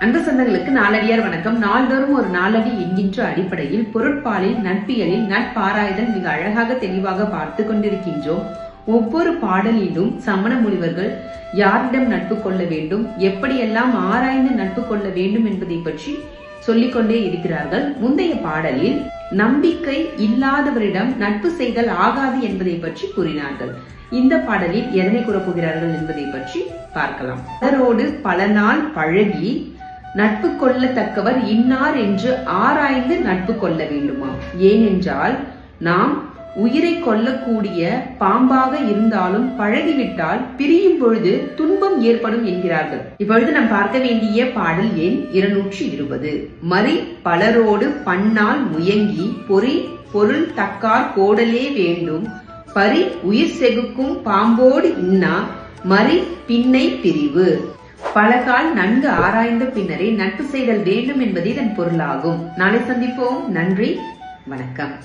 அன்பு சொந்தங்களுக்கு நாளடியார் வணக்கம். நாள்தோறும் ஒரு நாளடி என்கின்ற அடிப்படையில் பொருட்பாலில் நட்பியலில் நட்பாராய்தல் மிக அழகாக தெளிவாக பார்த்து கொண்டிருக்கின்றோம். ஒவ்வொரு பாடலிலும் சமண முனிவர்கள் யாரிடம் நட்பு கொள்ள வேண்டும், எப்படியெல்லாம் ஆராய்ந்து நட்பு கொள்ள வேண்டும் என்பதை பற்றி சொல்லிக்கொண்டே இருக்கிறார்கள். முந்தைய பாடலில் நம்பிக்கை இல்லாதவரிடம் நட்பு செய்தல் ஆகாது என்பதை பற்றி கூறினார்கள். இந்த பாடலில் எதனை கூறப்போகிறார்கள் என்பதை பற்றி பார்க்கலாம். அவரோடு பல நாள் பழகி நட்பு கொள்ளத்தக்கவர் இன்னார் என்று ஆராய்ந்து நட்பு கொள்ள வேண்டுமா? ஏனென்றால் நாம் உயிரை கொள்ளக்கூடிய பாம்பாக இருந்தாலும் பழகிவிட்டால் பிரியும் பொழுது துன்பம் ஏற்படும் என்கிறார்கள். இப்பொழுது நாம் பார்க்க வேண்டிய பாடல் எண் 220. மறி பலரோடு பன்னால் முயங்கி பொருள் தக்கார் கோடலே வேண்டும் பரி உயிர் செகுக்கும் பாம்போடு இன்னா மறி பின்னை பிரிவு. பலகால் நன்கு ஆராய்ந்த பின்னரே நட்பு செய்தல் வேண்டும் என்பதே இதன் பொருளாகும். நாளை சந்திப்போம். நன்றி, வணக்கம்.